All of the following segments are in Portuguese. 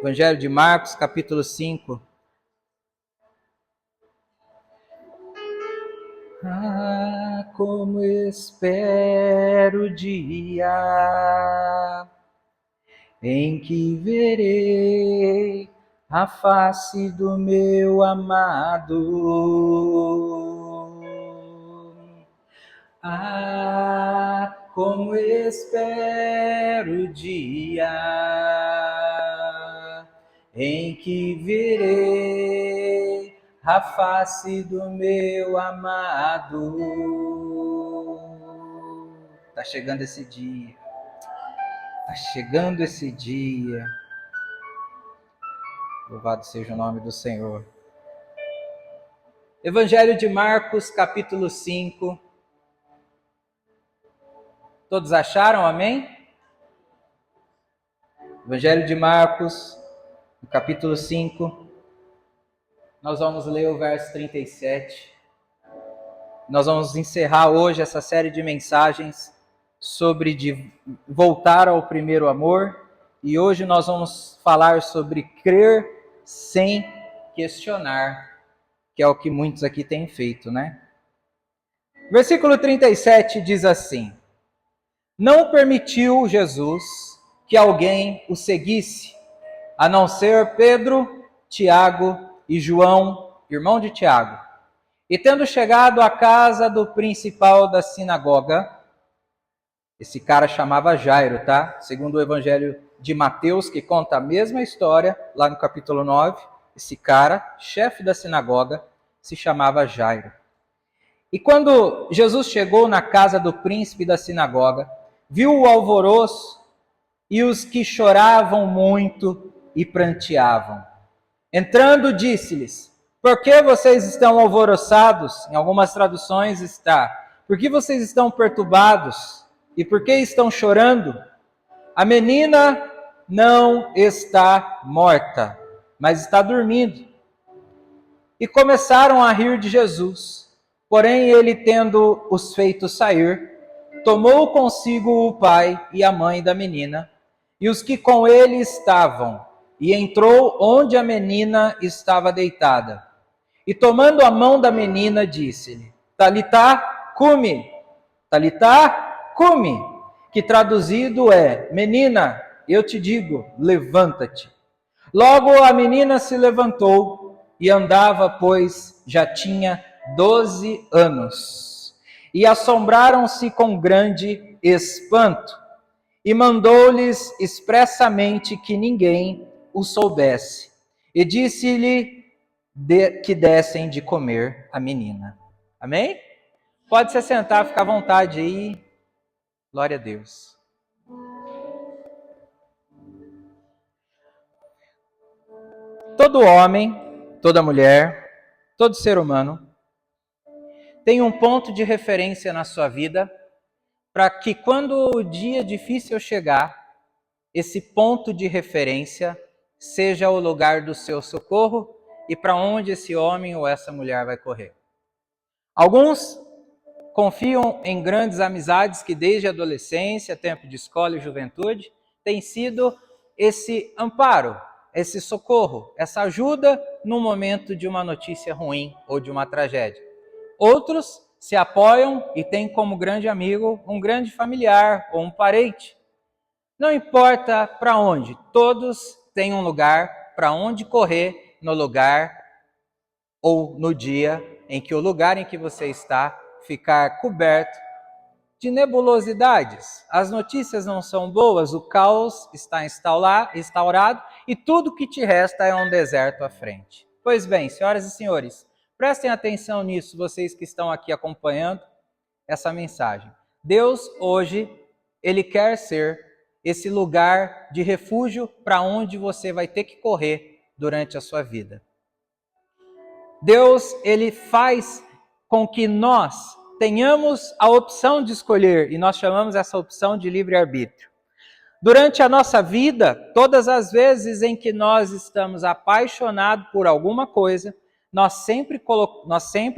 Evangelho de Marcos, capítulo 5. Ah, como espero o dia em que verei a face do meu amado. Ah, como espero o dia em que verei a face do meu amado. Tá chegando esse dia. Tá chegando esse dia. Louvado seja o nome do Senhor. Evangelho de Marcos, capítulo 5. Todos acharam? Amém? Evangelho de Marcos, no capítulo 5. Nós vamos ler o verso 37. Nós vamos encerrar hoje essa série de mensagens sobre voltar ao primeiro amor. E hoje nós vamos falar sobre crer sem questionar, que é o que muitos aqui têm feito, né? Versículo 37 diz assim: Não permitiu Jesus que alguém o seguisse, a não ser Pedro, Tiago e João, irmão de Tiago. E tendo chegado à casa do principal da sinagoga, esse cara chamava Jairo, tá? Segundo o Evangelho de Mateus, que conta a mesma história, lá no capítulo 9, esse cara, chefe da sinagoga, se chamava Jairo. E quando Jesus chegou na casa do príncipe da sinagoga, viu o alvoroço e os que choravam muito e pranteavam. Entrando, disse-lhes: Por que vocês estão alvoroçados? Em algumas traduções está: Por que vocês estão perturbados? E por que estão chorando? A menina não está morta, mas está dormindo. E começaram a rir de Jesus. Porém, ele, tendo os feito sair, tomou consigo o pai e a mãe da menina, e os que com ele estavam, e entrou onde a menina estava deitada. E tomando a mão da menina, disse-lhe: Talitá, cumi. Talitá, cumi. Que traduzido é: Menina, eu te digo, levanta-te. Logo a menina se levantou e andava, pois já tinha 12 anos. E assombraram-se com grande espanto. E mandou-lhes expressamente que ninguém o soubesse. E disse-lhe que dessem de comer a menina. Amém? Pode se sentar, ficar à vontade aí. Glória a Deus. Todo homem, toda mulher, todo ser humano tem um ponto de referência na sua vida para que quando o dia difícil chegar, esse ponto de referência seja o lugar do seu socorro e para onde esse homem ou essa mulher vai correr. Alguns confiam em grandes amizades que desde a adolescência, tempo de escola e juventude, tem sido esse amparo, esse socorro, essa ajuda no momento de uma notícia ruim ou de uma tragédia. Outros se apoiam e têm como grande amigo um grande familiar ou um parente. Não importa para onde, todos têm um lugar para onde correr no lugar ou no dia em que o lugar em que você está ficar coberto de nebulosidades. As notícias não são boas, o caos está instaurado e tudo que te resta é um deserto à frente. Pois bem, senhoras e senhores, prestem atenção nisso, vocês que estão aqui acompanhando essa mensagem. Deus hoje, Ele quer ser esse lugar de refúgio para onde você vai ter que correr durante a sua vida. Deus, Ele faz com que nós tenhamos a opção de escolher, e nós chamamos essa opção de livre-arbítrio. Durante a nossa vida, todas as vezes em que nós estamos apaixonados por alguma coisa, nós sempre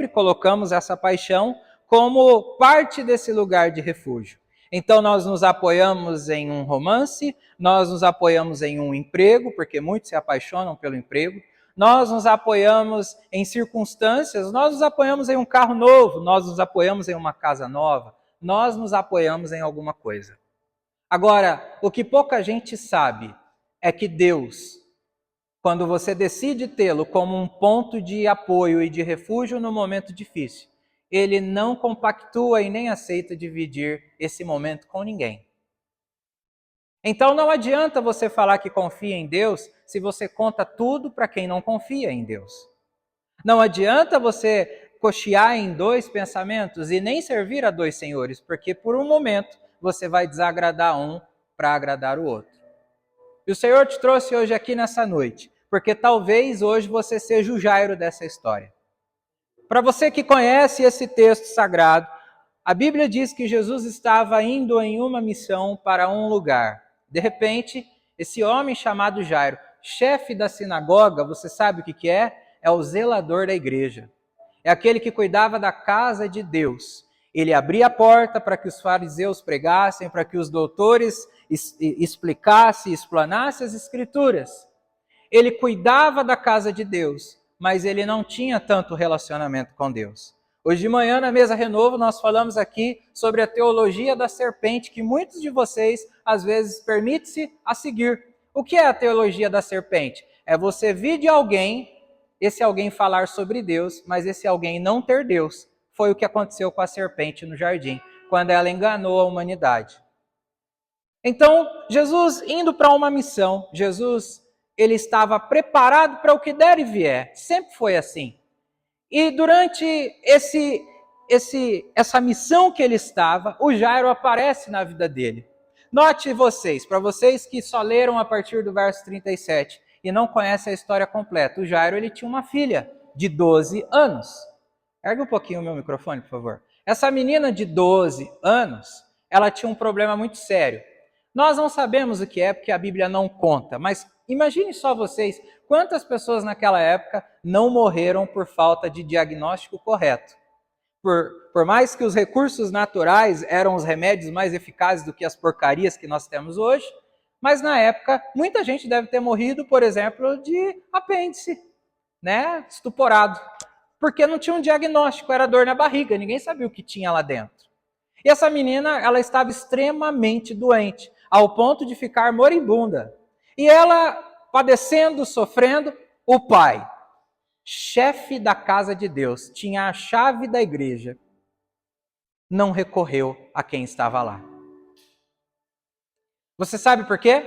colocamos essa paixão como parte desse lugar de refúgio. Então nós nos apoiamos em um romance, nós nos apoiamos em um emprego, porque muitos se apaixonam pelo emprego, nós nos apoiamos em circunstâncias, nós nos apoiamos em um carro novo, nós nos apoiamos em uma casa nova, nós nos apoiamos em alguma coisa. Agora, o que pouca gente sabe é que Deus, quando você decide tê-lo como um ponto de apoio e de refúgio no momento difícil, Ele não compactua e nem aceita dividir esse momento com ninguém. Então não adianta você falar que confia em Deus se você conta tudo para quem não confia em Deus. Não adianta você cochear em dois pensamentos e nem servir a dois senhores, porque por um momento você vai desagradar um para agradar o outro. E o Senhor te trouxe hoje aqui nessa noite, porque talvez hoje você seja o Jairo dessa história. Para você que conhece esse texto sagrado, a Bíblia diz que Jesus estava indo em uma missão para um lugar. De repente, esse homem chamado Jairo, chefe da sinagoga, você sabe o que é? É o zelador da igreja. É aquele que cuidava da casa de Deus. Ele abria a porta para que os fariseus pregassem, para que os doutores explicassem, explanassem as escrituras. Ele cuidava da casa de Deus, mas ele não tinha tanto relacionamento com Deus. Hoje de manhã, na Mesa Renovo, nós falamos aqui sobre a teologia da serpente, que muitos de vocês, às vezes, permite-se a seguir. O que é a teologia da serpente? É você vir de alguém, esse alguém falar sobre Deus, mas esse alguém não ter Deus. Foi o que aconteceu com a serpente no jardim, quando ela enganou a humanidade. Então, Jesus indo para uma missão, ele estava preparado para o que der e vier. Sempre foi assim. E durante essa missão que ele estava, o Jairo aparece na vida dele. Note vocês, para vocês que só leram a partir do verso 37 e não conhecem a história completa, o Jairo ele tinha uma filha de 12 anos. Ergue um pouquinho o meu microfone, por favor. Essa menina de 12 anos, ela tinha um problema muito sério. Nós não sabemos o que é, porque a Bíblia não conta, mas imagine só vocês, quantas pessoas naquela época não morreram por falta de diagnóstico correto. Por mais que os recursos naturais eram os remédios mais eficazes do que as porcarias que nós temos hoje, mas na época muita gente deve ter morrido, por exemplo, de apêndice, né, estuporado, porque não tinha um diagnóstico, era dor na barriga, ninguém sabia o que tinha lá dentro. E essa menina, ela estava extremamente doente, ao ponto de ficar moribunda. E ela, padecendo, sofrendo, o pai, chefe da casa de Deus, tinha a chave da igreja, não recorreu a quem estava lá. Você sabe por quê?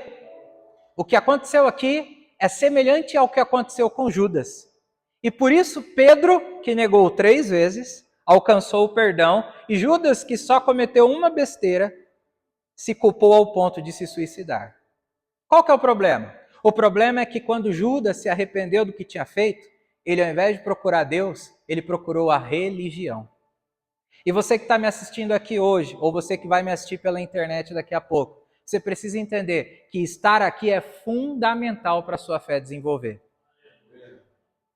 O que aconteceu aqui é semelhante ao que aconteceu com Judas. E por isso Pedro, que negou 3 vezes, alcançou o perdão, e Judas, que só cometeu uma besteira, se culpou ao ponto de se suicidar. Qual que é o problema? O problema é que quando Judas se arrependeu do que tinha feito, ele, ao invés de procurar Deus, ele procurou a religião. E você que está me assistindo aqui hoje, ou você que vai me assistir pela internet daqui a pouco, você precisa entender que estar aqui é fundamental para a sua fé desenvolver.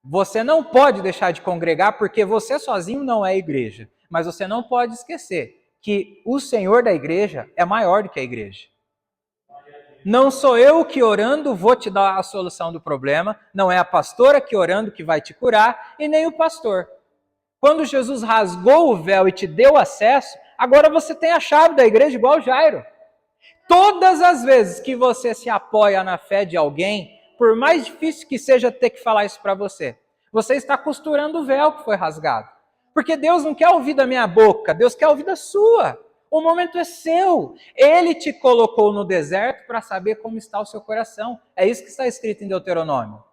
Você não pode deixar de congregar porque você sozinho não é igreja. Mas você não pode esquecer que o Senhor da igreja é maior do que a igreja. Não sou eu que orando vou te dar a solução do problema, não é a pastora que orando que vai te curar, e nem o pastor. Quando Jesus rasgou o véu e te deu acesso, agora você tem a chave da igreja igual Jairo. Todas as vezes que você se apoia na fé de alguém, por mais difícil que seja ter que falar isso para você, você está costurando o véu que foi rasgado. Porque Deus não quer ouvir da minha boca, Deus quer ouvir da sua. O momento é seu. Ele te colocou no deserto para saber como está o seu coração. É isso que está escrito em Deuteronômio.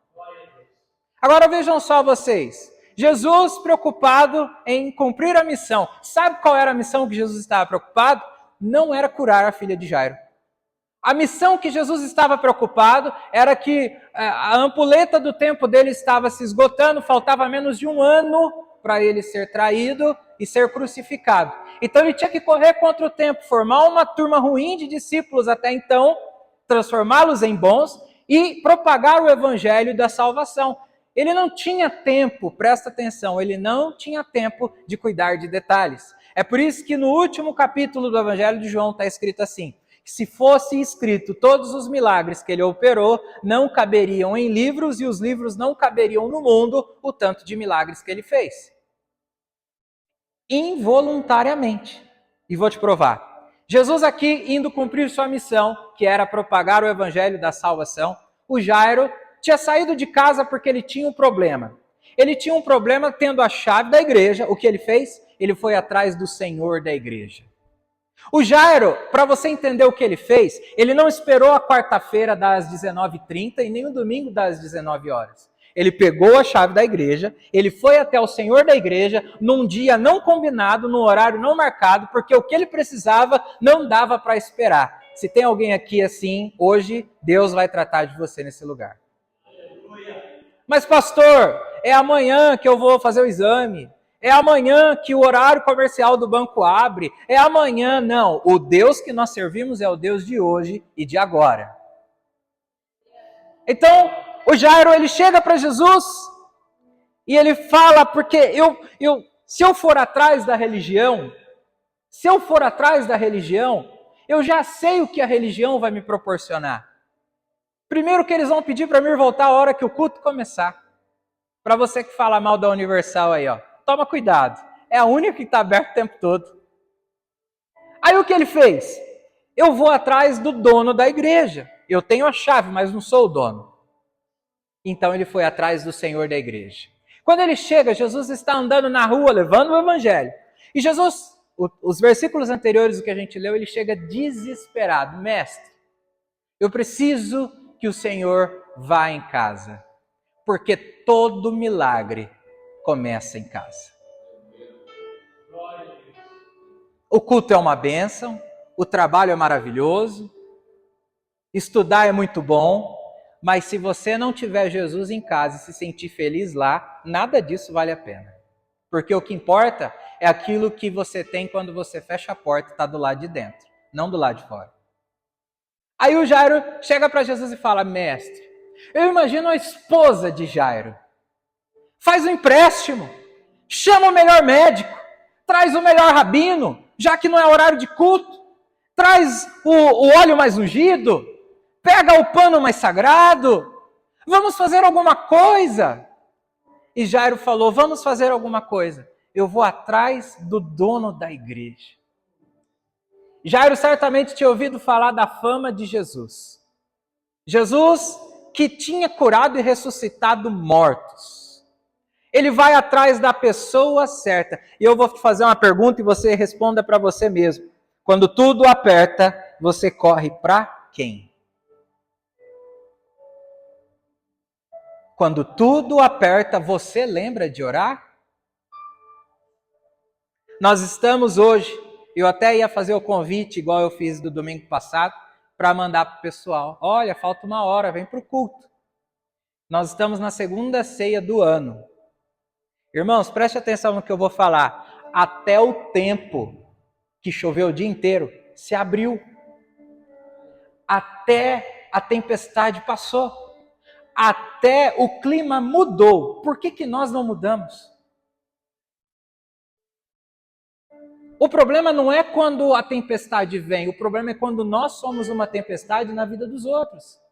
Agora vejam só vocês. Jesus preocupado em cumprir a missão. Sabe qual era a missão que Jesus estava preocupado? Não era curar a filha de Jairo. A missão que Jesus estava preocupado era que a ampulheta do tempo dele estava se esgotando, faltava menos de 1 ano para ele ser traído e ser crucificado. Então ele tinha que correr contra o tempo, formar uma turma ruim de discípulos até então, transformá-los em bons e propagar o evangelho da salvação. Ele não tinha tempo, presta atenção, ele não tinha tempo de cuidar de detalhes. É por isso que no último capítulo do Evangelho de João está escrito assim: se fosse escrito todos os milagres que ele operou, não caberiam em livros e os livros não caberiam no mundo o tanto de milagres que ele fez. Involuntariamente. E vou te provar. Jesus aqui indo cumprir sua missão, que era propagar o evangelho da salvação, o Jairo tinha saído de casa porque ele tinha um problema. Ele tinha um problema tendo a chave da igreja. O que ele fez? Ele foi atrás do Senhor da igreja. O Jairo, para você entender o que ele fez, ele não esperou a quarta-feira das 19h30 e nem o domingo das 19 horas. Ele pegou a chave da igreja, ele foi até o Senhor da igreja num dia não combinado, num horário não marcado, porque o que ele precisava não dava para esperar. Se tem alguém aqui assim, hoje Deus vai tratar de você nesse lugar. Mas pastor, é amanhã que eu vou fazer o exame. É amanhã que o horário comercial do banco abre. É amanhã, não. O Deus que nós servimos é o Deus de hoje e de agora. Então, o Jairo, ele chega para Jesus e ele fala, porque se eu for atrás da religião, eu já sei o que a religião vai me proporcionar. Primeiro que eles vão pedir para mim voltar a hora que o culto começar. Para você que fala mal da Universal aí, ó. Toma cuidado, é a única que está aberta o tempo todo. Aí o que ele fez? Eu vou atrás do dono da igreja. Eu tenho a chave, mas não sou o dono. Então ele foi atrás do Senhor da igreja. Quando ele chega, Jesus está andando na rua, levando o evangelho. E Jesus, os versículos anteriores do que a gente leu, ele chega desesperado. Mestre, eu preciso que o Senhor vá em casa, porque todo milagre começa em casa. O culto é uma bênção, o trabalho é maravilhoso, estudar é muito bom, mas se você não tiver Jesus em casa e se sentir feliz lá, nada disso vale a pena. Porque o que importa é aquilo que você tem quando você fecha a porta e está do lado de dentro, não do lado de fora. Aí o Jairo chega para Jesus e fala: mestre, eu imagino a esposa de Jairo. Faz um empréstimo, chama o melhor médico, traz o melhor rabino, já que não é horário de culto, traz o óleo mais ungido, pega o pano mais sagrado, vamos fazer alguma coisa. E Jairo falou: vamos fazer alguma coisa, eu vou atrás do dono da igreja. Jairo certamente tinha ouvido falar da fama de Jesus. Jesus que tinha curado e ressuscitado mortos. Ele vai atrás da pessoa certa. E eu vou te fazer uma pergunta e você responda para você mesmo. Quando tudo aperta, você corre para quem? Quando tudo aperta, você lembra de orar? Nós estamos hoje, eu até ia fazer o convite, igual eu fiz do domingo passado, para mandar para o pessoal. Olha, falta 1 hora, vem para o culto. Nós estamos na segunda ceia do ano. Irmãos, preste atenção no que eu vou falar. Até o tempo que choveu o dia inteiro se abriu. Até a tempestade passou. Até o clima mudou. Por que nós não mudamos? O problema não é quando a tempestade vem. O problema é quando nós somos uma tempestade na vida dos outros.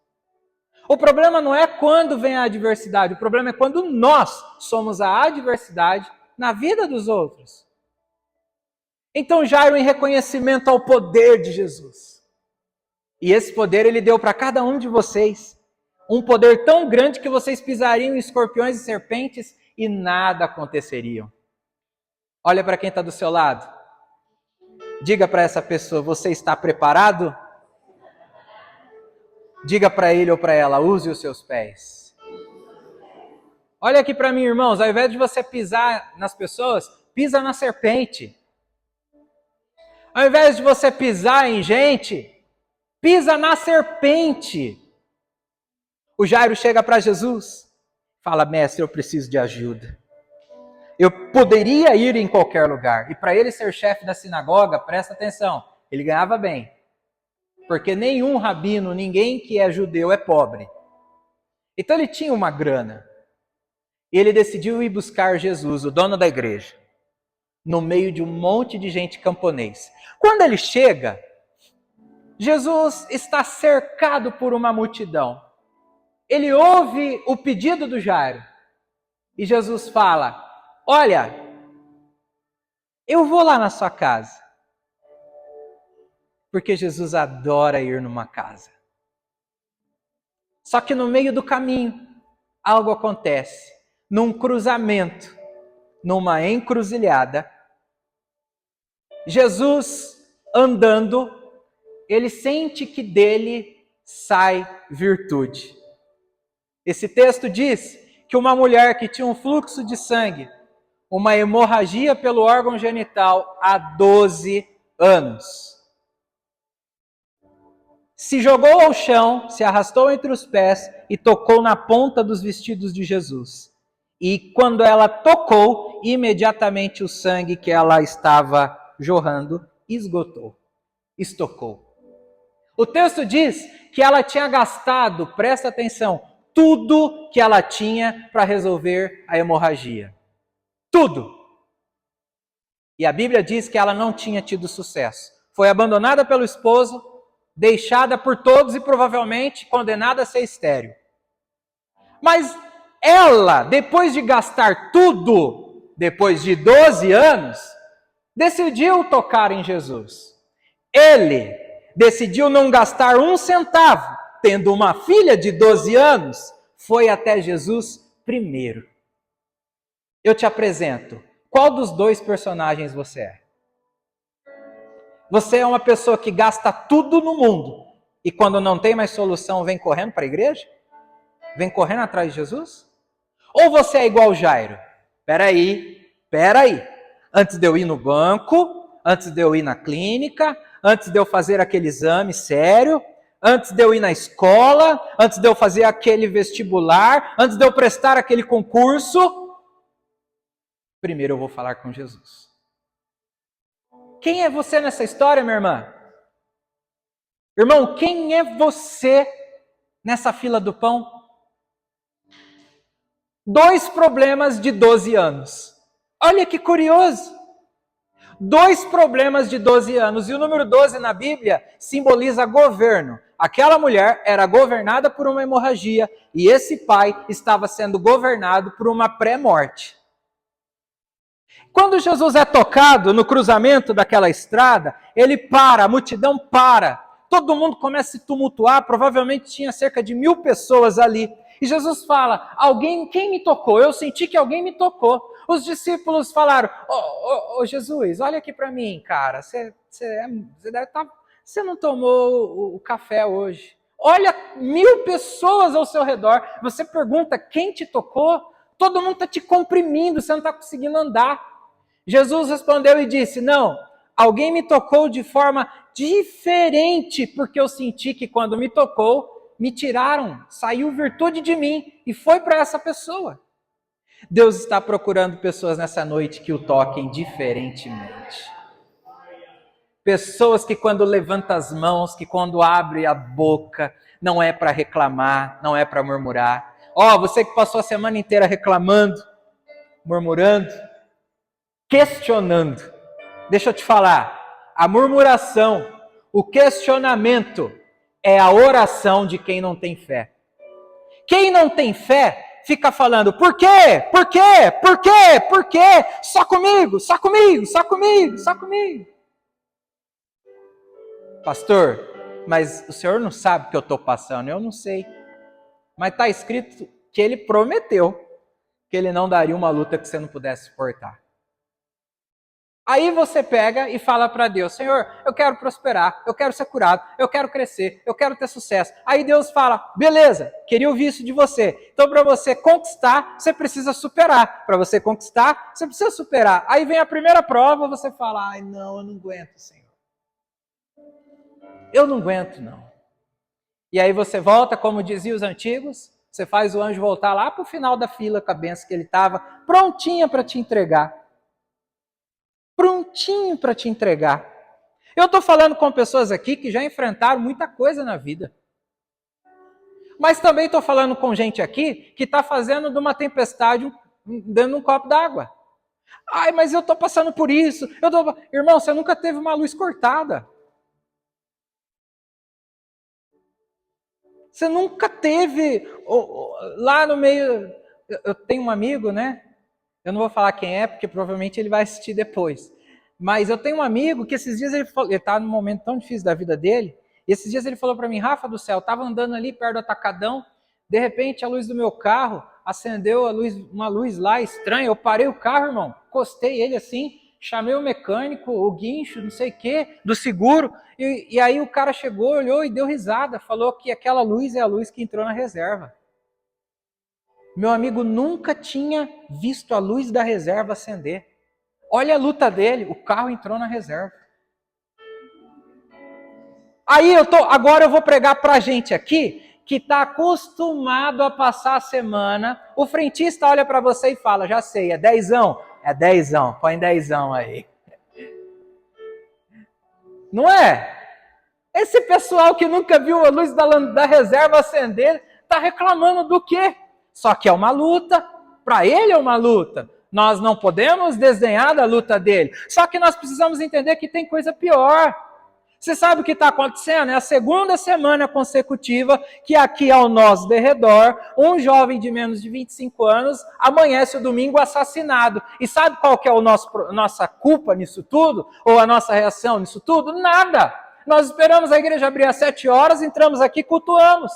O problema não é quando vem a adversidade, o problema é quando nós somos a adversidade na vida dos outros. Então Jairo, em reconhecimento ao poder de Jesus, e esse poder ele deu para cada um de vocês, um poder tão grande que vocês pisariam em escorpiões e serpentes e nada aconteceria. Olha para quem está do seu lado. Diga para essa pessoa: você está preparado? Diga para ele ou para ela: use os seus pés. Olha aqui para mim, irmãos, ao invés de você pisar nas pessoas, pisa na serpente. Ao invés de você pisar em gente, pisa na serpente. O Jairo chega para Jesus, fala: mestre, eu preciso de ajuda. Eu poderia ir em qualquer lugar. E para ele ser chefe da sinagoga, presta atenção, ele ganhava bem. Porque nenhum rabino, ninguém que é judeu é pobre. Então ele tinha uma grana. E ele decidiu ir buscar Jesus, o dono da igreja. no meio de um monte de gente camponês. Quando ele chega, Jesus está cercado por uma multidão. Ele ouve o pedido do Jairo. E Jesus fala: olha, eu vou lá na sua casa. Porque Jesus adora ir numa casa. Só que no meio do caminho, algo acontece. Num cruzamento, numa encruzilhada, Jesus andando, ele sente que dele sai virtude. Esse texto diz que uma mulher que tinha um fluxo de sangue, uma hemorragia pelo órgão genital há 12 anos, se jogou ao chão, se arrastou entre os pés e tocou na ponta dos vestidos de Jesus. E quando ela tocou, imediatamente o sangue que ela estava jorrando esgotou, estocou. O texto diz que ela tinha gastado, presta atenção, tudo que ela tinha para resolver a hemorragia. Tudo. E a Bíblia diz que ela não tinha tido sucesso. Foi abandonada pelo esposo, deixada por todos e provavelmente condenada a ser estéril. Mas ela, depois de gastar tudo, depois de 12 anos, decidiu tocar em Jesus. Ele decidiu não gastar um centavo, tendo uma filha de 12 anos, foi até Jesus primeiro. Eu te apresento, qual dos dois personagens você é? Você é uma pessoa que gasta tudo no mundo e quando não tem mais solução vem correndo para a igreja? Vem correndo atrás de Jesus? Ou você é igual Jairo? Peraí. Antes de eu ir no banco, antes de eu ir na clínica, antes de eu fazer aquele exame sério, antes de eu ir na escola, antes de eu fazer aquele vestibular, antes de eu prestar aquele concurso, primeiro eu vou falar com Jesus. Quem é você nessa história, minha irmã? Irmão, quem é você nessa fila do pão? 2 problemas de 12 anos. Olha que curioso. 2 problemas de 12 anos. E o número 12 na Bíblia simboliza governo. Aquela mulher era governada por uma hemorragia e esse pai estava sendo governado por uma pré-morte. Quando Jesus é tocado no cruzamento daquela estrada, ele para, a multidão para. Todo mundo começa a se tumultuar, provavelmente tinha cerca de 1000 pessoas ali. E Jesus fala, quem me tocou? Eu senti que alguém me tocou. Os discípulos falaram, ô Jesus, olha aqui para mim, cara, você não tomou o café hoje. Olha, 1000 pessoas ao seu redor, você pergunta quem te tocou? Todo mundo está te comprimindo, você não está conseguindo andar. Jesus respondeu e disse, não, alguém me tocou de forma diferente, porque eu senti que quando me tocou, me tiraram, saiu virtude de mim e foi para essa pessoa. Deus está procurando pessoas nessa noite que o toquem diferentemente. Pessoas que quando levantam as mãos, que quando abre a boca, não é para reclamar, não é para murmurar. Você que passou a semana inteira reclamando, murmurando, questionando. Deixa eu te falar, a murmuração, o questionamento é a oração de quem não tem fé. Quem não tem fé fica falando, por quê? Por quê? Por quê? Por quê? Só comigo, só comigo, só comigo, só comigo. Pastor, mas o senhor não sabe o que eu estou passando? Eu não sei. Mas está escrito que ele prometeu que ele não daria uma luta que você não pudesse suportar. Aí você pega e fala para Deus, Senhor, eu quero prosperar, eu quero ser curado, eu quero crescer, eu quero ter sucesso. Aí Deus fala, beleza, queria ouvir isso de você. Então para você conquistar, você precisa superar. Para você conquistar, você precisa superar. Aí vem a primeira prova, você fala, ai não, eu não aguento, Senhor. Eu não aguento, não. E aí você volta, como diziam os antigos, você faz o anjo voltar lá para o final da fila com a benção que ele estava, prontinha para te entregar. Prontinho para te entregar. Eu estou falando com pessoas aqui que já enfrentaram muita coisa na vida. Mas também estou falando com gente aqui que está fazendo de uma tempestade dentro de um copo d'água. Ai, mas eu estou passando por isso. Irmão, você nunca teve uma luz cortada. Você nunca teve lá no meio... Eu tenho um amigo, né? Eu não vou falar quem é, porque provavelmente ele vai assistir depois. Mas eu tenho um amigo que esses dias ele está num momento tão difícil da vida dele, e esses dias ele falou para mim, Rafa do céu, eu estava andando ali perto do Atacadão, de repente a luz do meu carro acendeu uma luz lá estranha, eu parei o carro, irmão, encostei ele assim, chamei o mecânico, o guincho, não sei o que, do seguro, e aí o cara chegou, olhou e deu risada, falou que aquela luz é a luz que entrou na reserva. Meu amigo nunca tinha visto a luz da reserva acender. Olha a luta dele, o carro entrou na reserva. Aí agora eu vou pregar pra gente aqui, que está acostumado a passar a semana, o frentista olha para você e fala, já sei, é 10ão? É 10ão, põe 10ão aí. Não é? Esse pessoal que nunca viu a luz da reserva acender, está reclamando do quê? Só que é uma luta, para ele é uma luta. Nós não podemos desdenhar da luta dele. Só que nós precisamos entender que tem coisa pior. Você sabe o que está acontecendo? É a segunda semana consecutiva que aqui ao nosso derredor, um jovem de menos de 25 anos amanhece o domingo assassinado. E sabe qual que é a nossa culpa nisso tudo? Ou a nossa reação nisso tudo? Nada! Nós esperamos a igreja abrir às 7 horas, entramos aqui e cultuamos.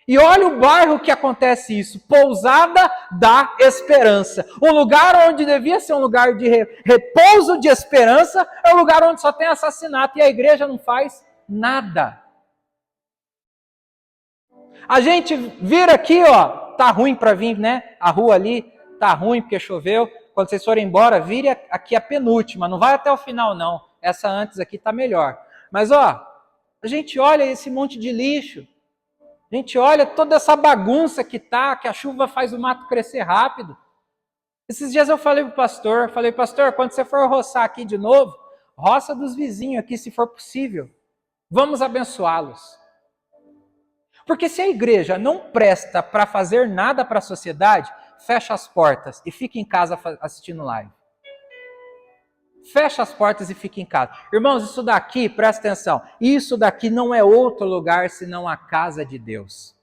E olha o bairro que acontece isso, Pousada da Esperança. Um lugar onde devia ser um lugar de repouso, de esperança, é um lugar onde só tem assassinato e a igreja não faz nada. A gente vira aqui, ó, tá ruim para vir, né? A rua ali tá ruim porque choveu. Quando vocês forem embora, vire aqui a penúltima, não vai até o final não. Essa antes aqui tá melhor. Mas ó, a gente olha esse monte de lixo. A gente olha toda essa bagunça que a chuva faz o mato crescer rápido. Esses dias eu falei pro pastor, pastor, quando você for roçar aqui de novo, roça dos vizinhos aqui, se for possível. Vamos abençoá-los. Porque se a igreja não presta para fazer nada para a sociedade, fecha as portas e fica em casa assistindo live. Fecha as portas e fica em casa. Irmãos, isso daqui, presta atenção, isso daqui não é outro lugar senão a casa de Deus.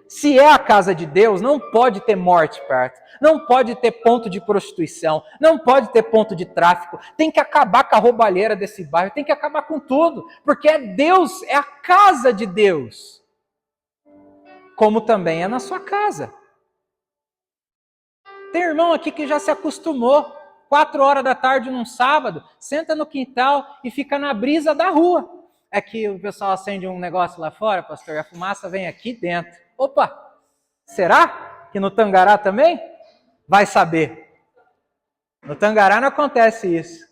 Se é a casa de Deus, não pode ter morte perto, não pode ter ponto de prostituição, não pode ter ponto de tráfico, tem que acabar com a roubalheira desse bairro, tem que acabar com tudo, porque é Deus, é a casa de Deus. Como também é na sua casa. Tem irmão aqui que já se acostumou. 4 horas da tarde num sábado, senta no quintal e fica na brisa da rua. É que o pessoal acende um negócio lá fora, pastor, e a fumaça vem aqui dentro. Opa, será que no Tangará também? Vai saber. No Tangará não acontece isso.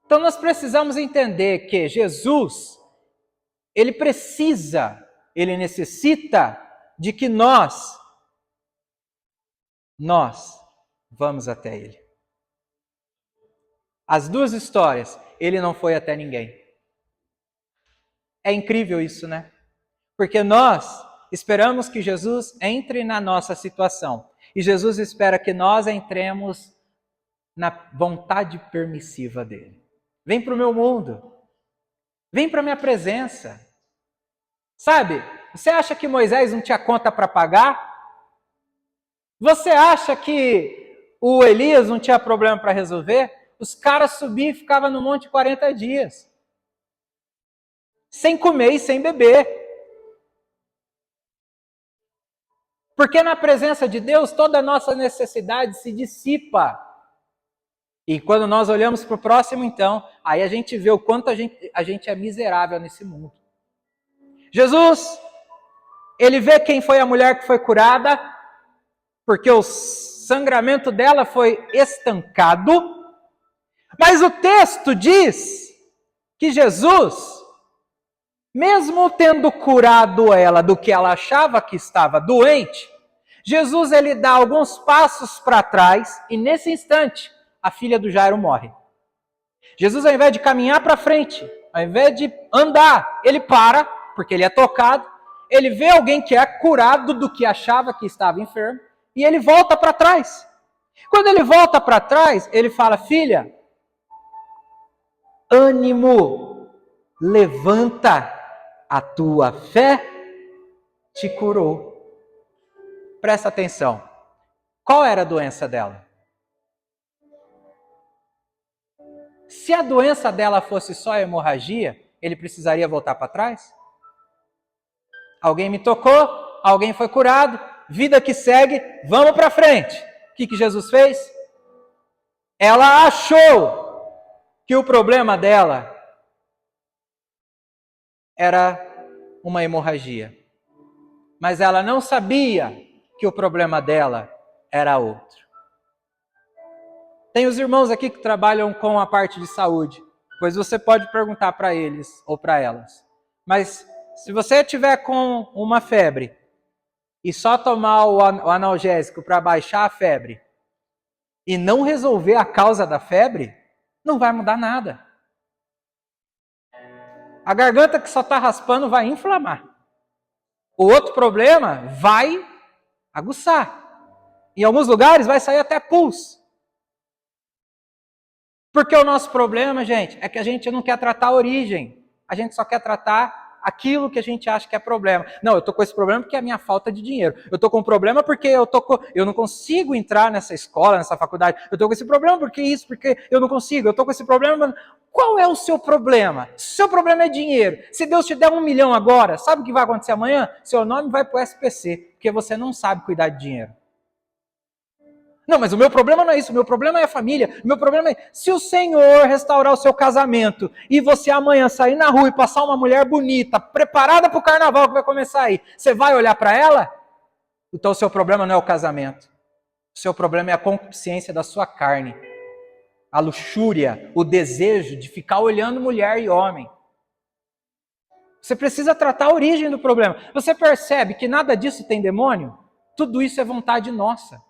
Então nós precisamos entender que Jesus, ele necessita de que nós vamos até ele. As duas histórias, ele não foi até ninguém. É incrível isso, né? Porque nós esperamos que Jesus entre na nossa situação. E Jesus espera que nós entremos na vontade permissiva dele. Vem para o meu mundo. Vem para a minha presença. Sabe, você acha que Moisés não tinha conta para pagar? Você acha que o Elias não tinha problema para resolver? Os caras subiam e ficavam no monte 40 dias. Sem comer e sem beber. Porque na presença de Deus, toda a nossa necessidade se dissipa. E quando nós olhamos para o próximo, então, aí a gente vê o quanto a gente é miserável nesse mundo. Jesus, ele vê quem foi a mulher que foi curada, porque o sangramento dela foi estancado, mas o texto diz que Jesus, mesmo tendo curado ela do que ela achava que estava doente, Jesus ele dá alguns passos para trás e nesse instante a filha do Jairo morre. Jesus, ao invés de caminhar para frente, ao invés de andar, ele para, porque ele é tocado, ele vê alguém que é curado do que achava que estava enfermo, E ele volta para trás. Quando ele volta para trás, ele fala: filha, ânimo, levanta, a tua fé te curou. Presta atenção. Qual era a doença dela? Se a doença dela fosse só hemorragia, ele precisaria voltar para trás? Alguém me tocou, alguém foi curado, vida que segue, vamos para frente. O que Jesus fez? Ela achou que o problema dela era uma hemorragia. Mas ela não sabia que o problema dela era outro. Tem os irmãos aqui que trabalham com a parte de saúde, pois você pode perguntar para eles ou para elas. Mas se você tiver com uma febre e só tomar o analgésico para baixar a febre e não resolver a causa da febre, não vai mudar nada. A garganta que só está raspando vai inflamar. O outro problema vai aguçar. Em alguns lugares vai sair até pus. Porque o nosso problema, gente, é que a gente não quer tratar a origem. A gente só quer tratar aquilo que a gente acha que é problema. Não, eu estou com esse problema porque é a minha falta de dinheiro. Eu estou com um problema porque eu não consigo entrar nessa escola, nessa faculdade. Eu estou com esse problema porque eu não consigo. Eu estou com esse problema. Qual é o seu problema? Se o seu problema é dinheiro, se Deus te der 1 milhão agora, sabe o que vai acontecer amanhã? Seu nome vai para o SPC, porque você não sabe cuidar de dinheiro. Não, mas o meu problema não é isso, o meu problema é a família, o meu problema é... Se o Senhor restaurar o seu casamento e você amanhã sair na rua e passar uma mulher bonita, preparada para o carnaval que vai começar aí, você vai olhar para ela? Então o seu problema não é o casamento. O seu problema é a concupiscência da sua carne. A luxúria, o desejo de ficar olhando mulher e homem. Você precisa tratar a origem do problema. Você percebe que nada disso tem demônio? Tudo isso é vontade nossa.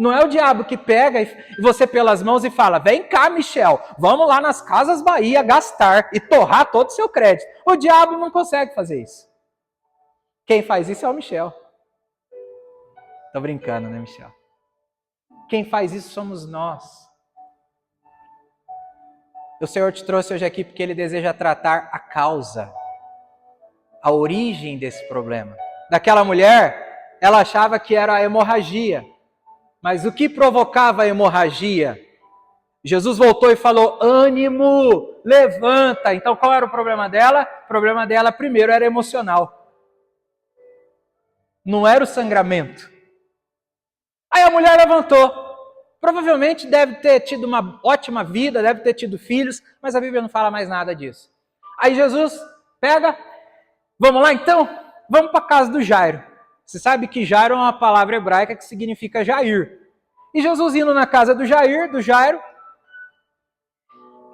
Não é o diabo que pega você pelas mãos e fala: vem cá, Michel, vamos lá nas Casas Bahia gastar e torrar todo o seu crédito. O diabo não consegue fazer isso. Quem faz isso é o Michel. Tô brincando, né, Michel? Quem faz isso somos nós. O Senhor te trouxe hoje aqui porque Ele deseja tratar a causa, a origem desse problema. Daquela mulher, ela achava que era a hemorragia. Mas o que provocava a hemorragia? Jesus voltou e falou: ânimo, levanta. Então qual era o problema dela? O problema dela primeiro era emocional. Não era o sangramento. Aí a mulher levantou. Provavelmente deve ter tido uma ótima vida, deve ter tido filhos, mas a Bíblia não fala mais nada disso. Aí Jesus pega, vamos lá então? Vamos para a casa do Jairo. Você sabe que Jairo é uma palavra hebraica que significa Jair. E Jesus indo na casa do Jairo,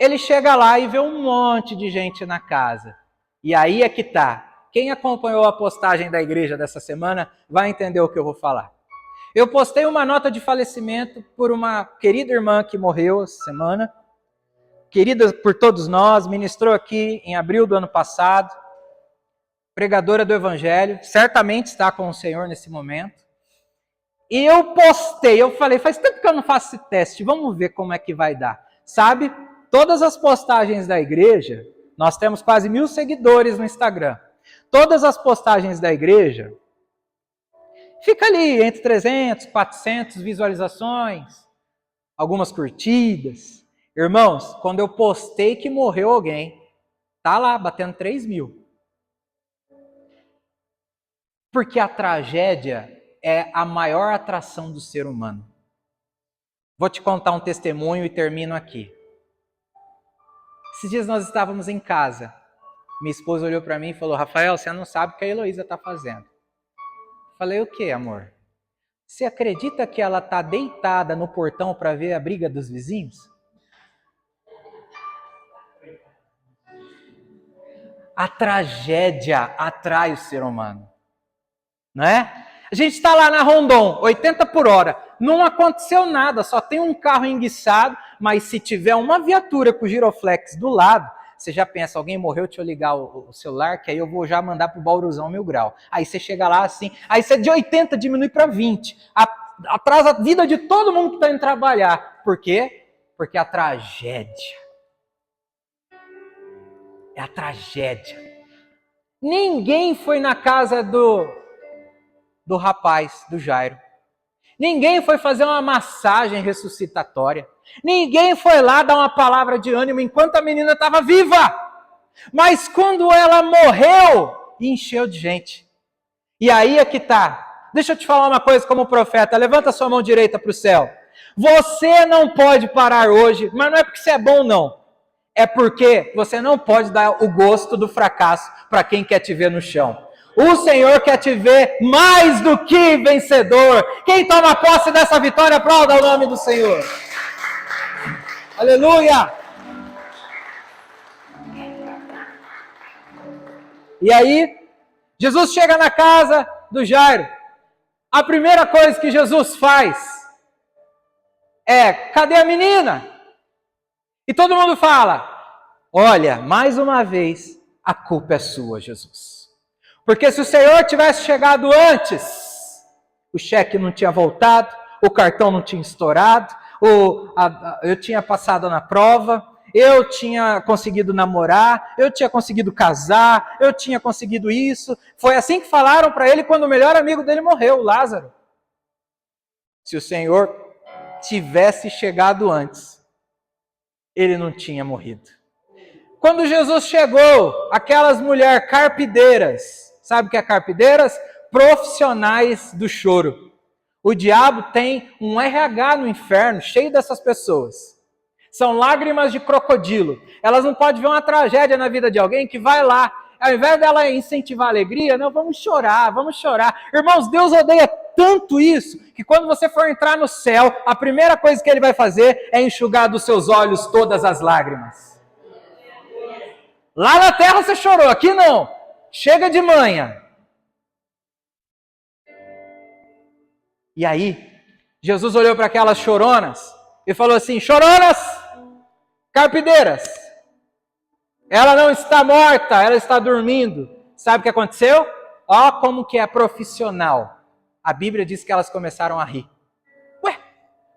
ele chega lá e vê um monte de gente na casa. E aí é que tá. Quem acompanhou a postagem da igreja dessa semana vai entender o que eu vou falar. Eu postei uma nota de falecimento por uma querida irmã que morreu essa semana. Querida por todos nós, ministrou aqui em abril do ano passado. Pregadora do Evangelho, certamente está com o Senhor nesse momento. E eu postei, eu falei, faz tempo que eu não faço esse teste, vamos ver como é que vai dar. Sabe, todas as postagens da igreja, nós temos quase 1.000 seguidores no Instagram. Todas as postagens da igreja, fica ali entre 300, 400 visualizações, algumas curtidas. Irmãos, quando eu postei que morreu alguém, tá lá, batendo 3.000. Porque a tragédia é a maior atração do ser humano. Vou te contar um testemunho e termino aqui. Esses dias nós estávamos em casa. Minha esposa olhou para mim e falou: Rafael, você não sabe o que a Heloísa está fazendo. Falei: o que, amor? Você acredita que ela está deitada no portão para ver a briga dos vizinhos? A tragédia atrai o ser humano. Não é? A gente está lá na Rondon, 80 por hora. Não aconteceu nada, só tem um carro enguiçado, mas se tiver uma viatura com giroflex do lado, você já pensa, alguém morreu, deixa eu ligar o celular, que aí eu vou já mandar pro Bauruzão 1000 grau. Aí você chega lá assim, aí você de 80 diminui para 20. Atrasa a vida de todo mundo que está indo trabalhar. Por quê? Porque a tragédia. É a tragédia. Ninguém foi na casa do rapaz, do Jairo. Ninguém foi fazer uma massagem ressuscitatória. Ninguém foi lá dar uma palavra de ânimo enquanto a menina estava viva. Mas quando ela morreu, encheu de gente. E aí é que tá. Deixa eu te falar uma coisa como profeta. Levanta sua mão direita para o céu. Você não pode parar hoje, mas não é porque você é bom, não. É porque você não pode dar o gosto do fracasso para quem quer te ver no chão. O Senhor quer te ver mais do que vencedor. Quem toma posse dessa vitória, aplauda o nome do Senhor. Aleluia! E aí, Jesus chega na casa do Jairo. A primeira coisa que Jesus faz é, cadê a menina? E todo mundo fala, olha, mais uma vez, a culpa é sua, Jesus. Porque se o Senhor tivesse chegado antes, o cheque não tinha voltado, o cartão não tinha estourado, eu tinha passado na prova, eu tinha conseguido namorar, eu tinha conseguido casar, eu tinha conseguido isso. Foi assim que falaram para ele quando o melhor amigo dele morreu, Lázaro. Se o Senhor tivesse chegado antes, ele não tinha morrido. Quando Jesus chegou, aquelas mulheres carpideiras, sabe o que é carpideiras? Profissionais do choro. O diabo tem um RH no inferno cheio dessas pessoas. São lágrimas de crocodilo. Elas não podem ver uma tragédia na vida de alguém que vai lá, ao invés dela incentivar a alegria, não, vamos chorar, vamos chorar. Irmãos, Deus odeia tanto isso, que quando você for entrar no céu, a primeira coisa que ele vai fazer é enxugar dos seus olhos todas as lágrimas. Lá na terra você chorou, aqui não. Chega de manhã. E aí, Jesus olhou para aquelas choronas e falou assim, choronas, carpideiras, ela não está morta, ela está dormindo. Sabe o que aconteceu? Ó como que é profissional. A Bíblia diz que elas começaram a rir. Ué,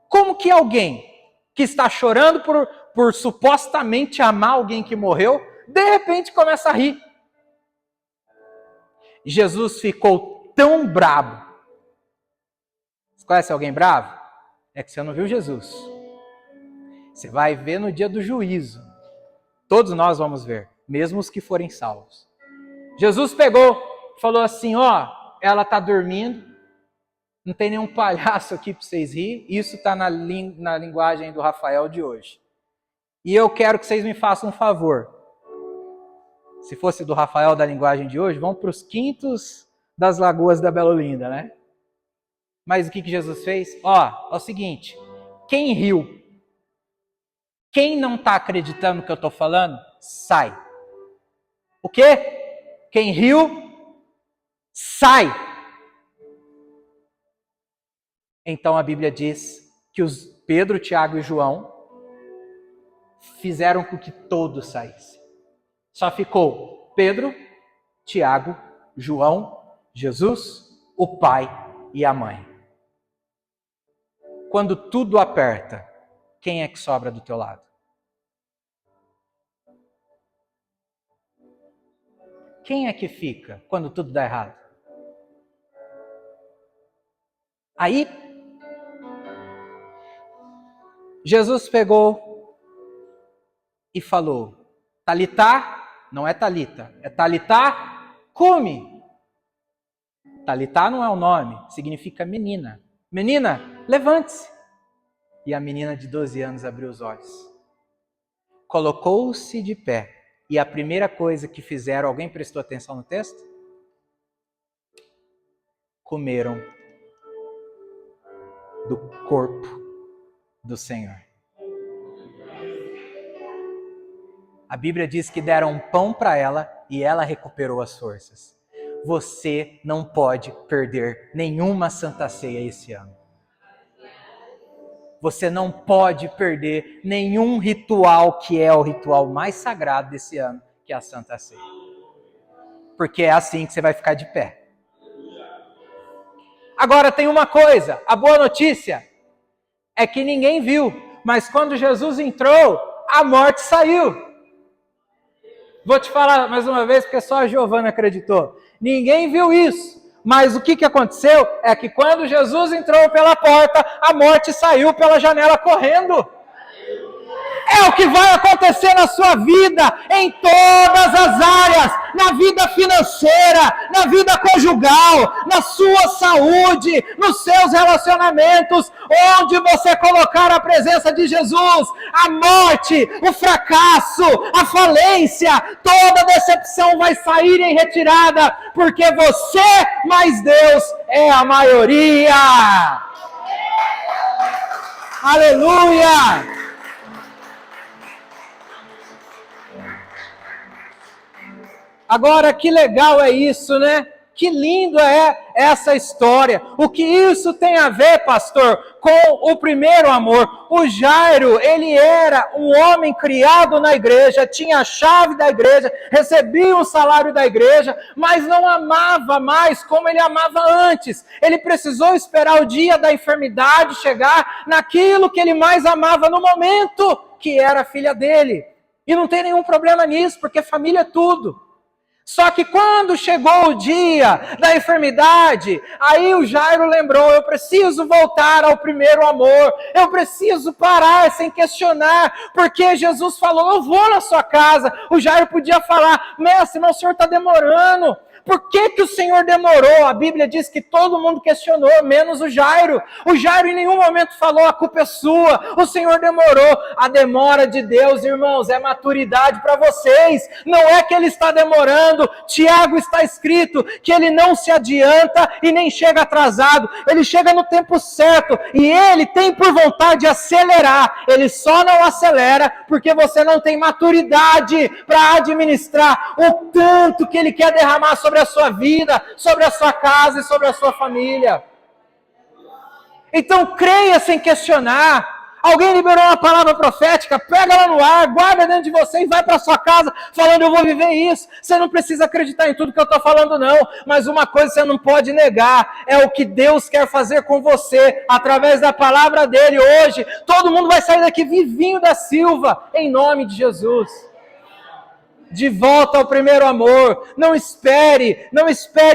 como que alguém que está chorando por supostamente amar alguém que morreu, de repente começa a rir? Jesus ficou tão bravo. Você conhece alguém bravo? É que você não viu Jesus. Você vai ver no dia do juízo. Todos nós vamos ver, mesmo os que forem salvos. Jesus pegou, falou assim, ó, ela está dormindo, não tem nenhum palhaço aqui para vocês rirem, isso está na linguagem do Rafael de hoje. E eu quero que vocês me façam um favor. Se fosse do Rafael da linguagem de hoje, vão para os quintos das lagoas da Bela Olinda, né? Mas o que Jesus fez? Ó, é o seguinte, quem riu, quem não está acreditando no que eu estou falando, sai. O quê? Quem riu, sai. Então a Bíblia diz que os Pedro, Tiago e João fizeram com que todos saíssem. Só ficou Pedro, Tiago, João, Jesus, o pai e a mãe. Quando tudo aperta, quem é que sobra do teu lado? Quem é que fica quando tudo dá errado? Aí, Jesus pegou e falou, Talitá, não é Talita, é Talitá, come. Talitá não é o nome, significa menina. Menina, levante-se. E a menina de 12 anos abriu os olhos. Colocou-se de pé. E a primeira coisa que fizeram, alguém prestou atenção no texto? Comeram do corpo do Senhor. A Bíblia diz que deram pão para ela e ela recuperou as forças. Você não pode perder nenhuma Santa Ceia esse ano. Você não pode perder nenhum ritual que é o ritual mais sagrado desse ano, que é a Santa Ceia. Porque é assim que você vai ficar de pé. Agora tem uma coisa, a boa notícia é que ninguém viu, mas quando Jesus entrou, a morte saiu. Vou te falar mais uma vez, porque só a Giovana acreditou. Ninguém viu isso. Mas o que aconteceu é que quando Jesus entrou pela porta, a morte saiu pela janela correndo. É o que vai acontecer na sua vida, em todas as áreas, na vida financeira, na vida conjugal, na sua saúde, nos seus relacionamentos, onde você colocar a presença de Jesus, a morte, o fracasso, a falência, toda decepção vai sair em retirada, porque você mais Deus é a maioria. Aleluia! Agora, que legal é isso, né? Que lindo é essa história. O que isso tem a ver, pastor, com o primeiro amor? O Jairo, ele era um homem criado na igreja, tinha a chave da igreja, recebia o salário da igreja, mas não amava mais como ele amava antes. Ele precisou esperar o dia da enfermidade chegar naquilo que ele mais amava no momento, que era a filha dele. E não tem nenhum problema nisso, porque família é tudo. Só que quando chegou o dia da enfermidade, aí o Jairo lembrou, eu preciso voltar ao primeiro amor, eu preciso parar sem questionar, porque Jesus falou, eu vou na sua casa. O Jairo podia falar, mestre, mas o senhor está demorando. Por que o Senhor demorou? A Bíblia diz que todo mundo questionou, menos o Jairo. O Jairo em nenhum momento falou, a culpa é sua, o Senhor demorou. A demora de Deus, irmãos, é maturidade para vocês. Não é que ele está demorando. Tiago está escrito que ele não se adianta e nem chega atrasado. Ele chega no tempo certo e ele tem por vontade de acelerar. Ele só não acelera porque você não tem maturidade para administrar o tanto que ele quer derramar sobre a sua vida, sobre a sua casa e sobre a sua família. Então creia sem questionar. Alguém liberou uma palavra profética, pega ela no ar, guarda dentro de você e vai para sua casa falando, eu vou viver isso. Você não precisa acreditar em tudo que eu estou falando não, mas uma coisa você não pode negar, é o que Deus quer fazer com você, através da palavra dele hoje. Todo mundo vai sair daqui vivinho da Silva, em nome de Jesus. De volta ao primeiro amor. Não espere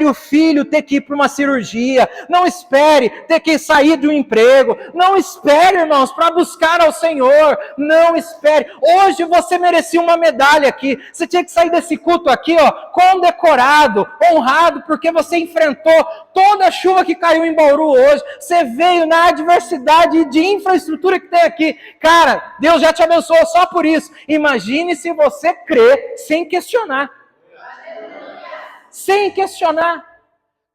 o filho ter que ir para uma cirurgia, não espere ter que sair de um emprego, não espere, irmãos, para buscar ao Senhor, não espere. Hoje você merecia uma medalha aqui, você tinha que sair desse culto aqui, condecorado, honrado, porque você enfrentou toda a chuva que caiu em Bauru hoje, você veio na adversidade de infraestrutura que tem aqui, cara, Deus já te abençoou só por isso. Imagine se você crê sem questionar. Sem questionar.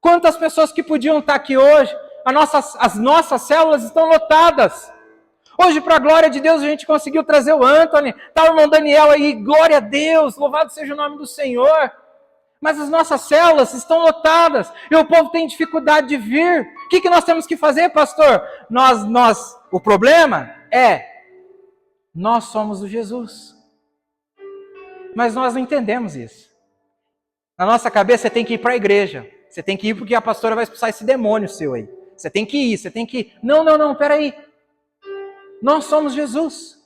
Quantas pessoas que podiam estar aqui hoje, as nossas células estão lotadas. Hoje, para a glória de Deus, a gente conseguiu trazer o Anthony, tá o irmão Daniel aí, glória a Deus, louvado seja o nome do Senhor. Mas as nossas células estão lotadas, e o povo tem dificuldade de vir. O que nós temos que fazer, pastor? O problema é, nós somos o Jesus. Mas nós não entendemos isso. Na nossa cabeça, você tem que ir para a igreja. Você tem que ir porque a pastora vai expulsar esse demônio seu aí. Você tem que ir. Não, peraí. Nós somos Jesus.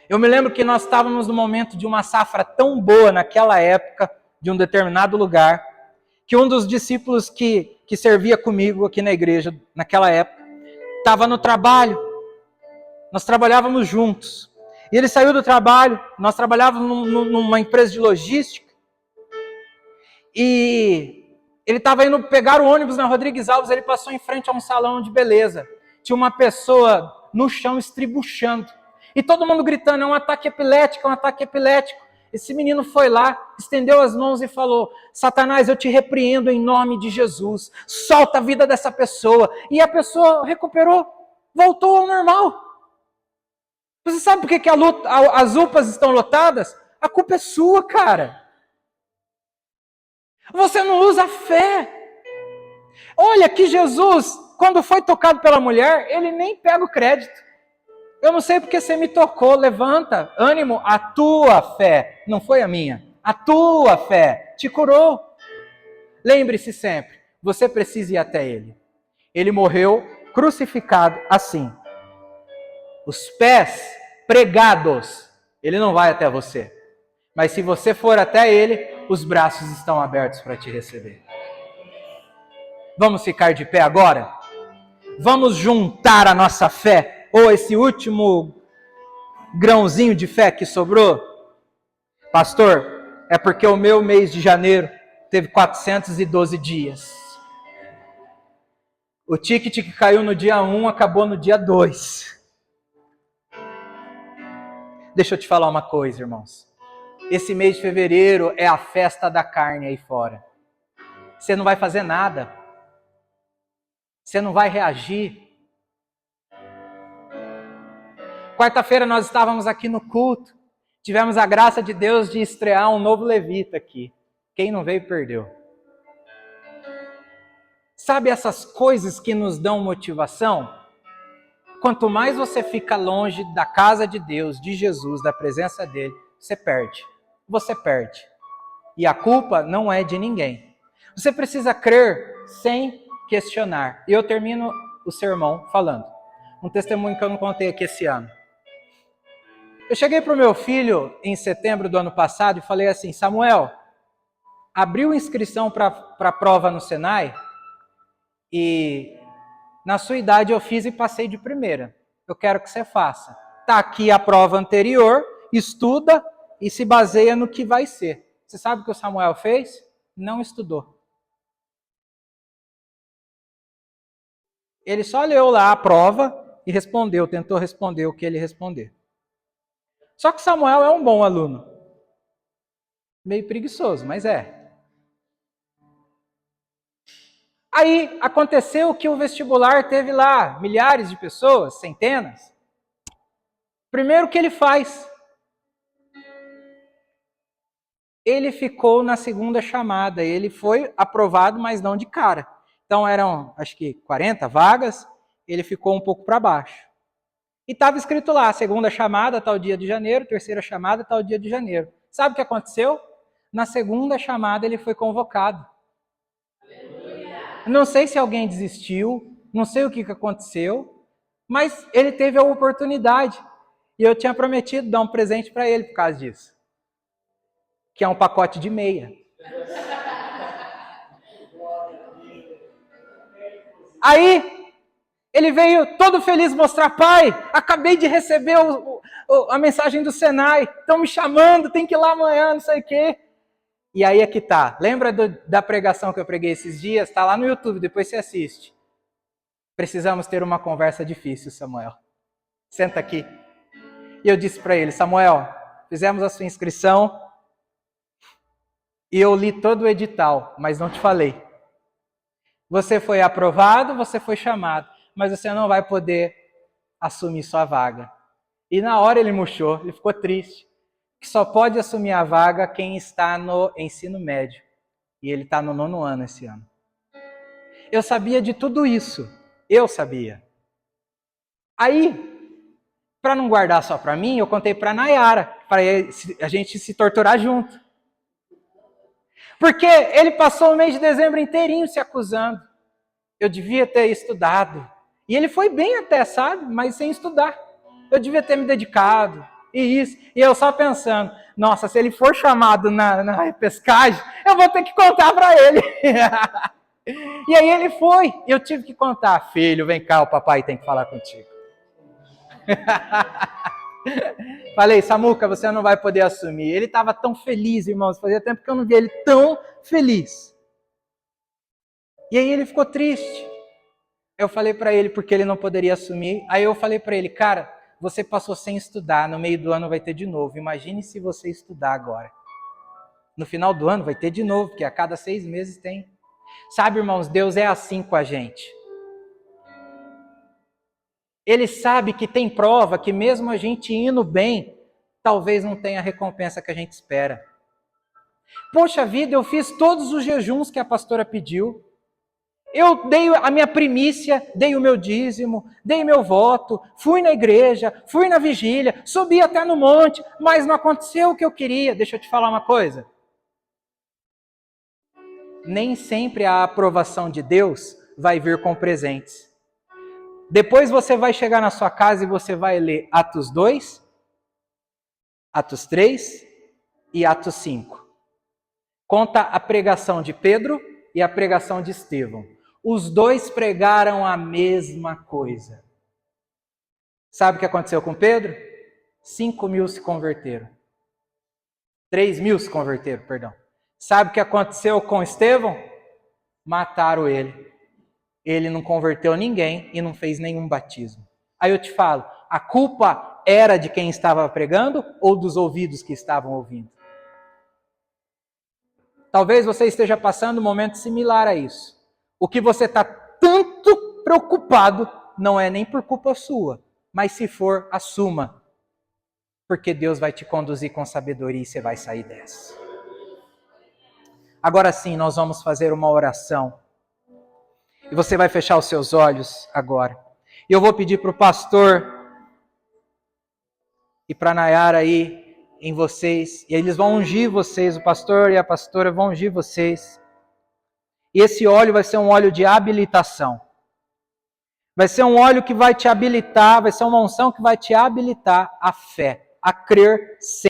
Eu me lembro que nós estávamos no momento de uma safra tão boa naquela época, de um determinado lugar, que um dos discípulos que servia comigo aqui na igreja, naquela época, estava no trabalho. Nós trabalhávamos juntos. E ele saiu do trabalho, nós trabalhávamos numa empresa de logística, e ele estava indo pegar o ônibus na Rodrigues Alves, ele passou em frente a um salão de beleza. Tinha uma pessoa no chão estribuchando, e todo mundo gritando, é um ataque epilético, Esse menino foi lá, estendeu as mãos e falou, Satanás, eu te repreendo em nome de Jesus, solta a vida dessa pessoa. E a pessoa recuperou, voltou ao normal. Você sabe por que as UPAs estão lotadas? A culpa é sua, cara. Você não usa a fé. Olha que Jesus, quando foi tocado pela mulher, ele nem pega o crédito. Eu não sei porque você me tocou, levanta, ânimo, a tua fé, não foi a minha, a tua fé te curou. Lembre-se sempre, você precisa ir até Ele. Ele morreu crucificado assim, os pés pregados, Ele não vai até você. Mas se você for até Ele, os braços estão abertos para te receber. Vamos ficar de pé agora? Vamos juntar a nossa fé, ou esse último grãozinho de fé que sobrou? Pastor, é porque o meu mês de janeiro teve 412 dias. O ticket que caiu no dia 1 acabou no dia 2. Deixa eu te falar uma coisa, irmãos. Esse mês de fevereiro é a festa da carne aí fora. Você não vai fazer nada. Você não vai reagir. Quarta-feira nós estávamos aqui no culto. Tivemos a graça de Deus de estrear um novo levita aqui. Quem não veio, perdeu. Sabe essas coisas que nos dão motivação? Quanto mais você fica longe da casa de Deus, de Jesus, da presença dele, você perde. Você perde. E a culpa não é de ninguém. Você precisa crer sem questionar. E eu termino o sermão falando. Um testemunho que eu não contei aqui esse ano. Eu cheguei para o meu filho em setembro do ano passado e falei assim: Samuel, abriu inscrição para a prova no Senai e na sua idade eu fiz e passei de primeira. Eu quero que você faça. Está aqui a prova anterior, estuda e se baseia no que vai ser. Você sabe o que o Samuel fez? Não estudou. Ele só leu lá a prova e respondeu, tentou responder o que ele responder. Só que Samuel é um bom aluno. Meio preguiçoso, mas é. Aí aconteceu que o vestibular teve lá milhares de pessoas, centenas. Primeiro o que ele faz? Ele ficou na segunda chamada. Ele foi aprovado, mas não de cara. Então eram, acho que 40 vagas. Ele ficou um pouco para baixo. E estava escrito lá, segunda chamada, tal dia de janeiro, terceira chamada, tal dia de janeiro. Sabe o que aconteceu? Na segunda chamada ele foi convocado. Não sei se alguém desistiu, não sei o que aconteceu, mas ele teve a oportunidade. E eu tinha prometido dar um presente para ele por causa disso. Que é um pacote de meia. Aí ele veio todo feliz mostrar: pai, acabei de receber a mensagem do Senai, estão me chamando, tem que ir lá amanhã, não sei o quê. E aí é que tá. Lembra da pregação que eu preguei esses dias? Está lá no YouTube, depois você assiste. Precisamos ter uma conversa difícil, Samuel. Senta aqui. E eu disse para ele: Samuel, fizemos a sua inscrição e eu li todo o edital, mas não te falei. Você foi aprovado, você foi chamado, mas você não vai poder assumir sua vaga. E na hora ele murchou, ele ficou triste. Que só pode assumir a vaga quem está no ensino médio. E ele está no 9º ano esse ano. Eu sabia de tudo isso. Eu sabia. Aí, para não guardar só para mim, eu contei para a Nayara, para a gente se torturar junto. Porque ele passou o mês de dezembro inteirinho se acusando. Eu devia ter estudado. E ele foi bem até, sabe? Mas sem estudar. Eu devia ter me dedicado. E isso. E eu só pensando: nossa, se ele for chamado na repescagem, eu vou ter que contar para ele. E aí ele foi. Eu tive que contar: filho, vem cá, o papai tem que falar contigo. Falei: Samuca, você não vai poder assumir. Ele estava tão feliz, irmãos. Fazia tempo que eu não via ele tão feliz. E aí ele ficou triste. Eu falei para ele porque ele não poderia assumir. Aí eu falei para ele: cara, você passou sem estudar, no meio do ano vai ter de novo. Imagine se você estudar agora. No final do ano vai ter de novo, porque a cada 6 meses tem. Sabe, irmãos, Deus é assim com a gente. Ele sabe que tem prova, que mesmo a gente indo bem, talvez não tenha a recompensa que a gente espera. Poxa vida, eu fiz todos os jejuns que a pastora pediu. Eu dei a minha primícia, dei o meu dízimo, dei meu voto, fui na igreja, fui na vigília, subi até no monte, mas não aconteceu o que eu queria. Deixa eu te falar uma coisa. Nem sempre a aprovação de Deus vai vir com presentes. Depois você vai chegar na sua casa e você vai ler Atos 2, Atos 3 e Atos 5. Conta a pregação de Pedro e a pregação de Estevão. Os dois pregaram a mesma coisa. Sabe o que aconteceu com Pedro? 5.000 se converteram. 3.000 se converteram, perdão. Sabe o que aconteceu com Estevão? Mataram ele. Ele não converteu ninguém e não fez nenhum batismo. Aí eu te falo, a culpa era de quem estava pregando ou dos ouvidos que estavam ouvindo? Talvez você esteja passando um momento similar a isso. O que você está tanto preocupado não é nem por culpa sua, mas se for, assuma. Porque Deus vai te conduzir com sabedoria e você vai sair dessa. Agora sim, nós vamos fazer uma oração. E você vai fechar os seus olhos agora. E eu vou pedir para o pastor e para a Nayara aí em vocês. E eles vão ungir vocês, o pastor e a pastora vão ungir vocês. E esse óleo vai ser um óleo de habilitação. Vai ser um óleo que vai te habilitar, vai ser uma unção que vai te habilitar à fé, a crer sempre.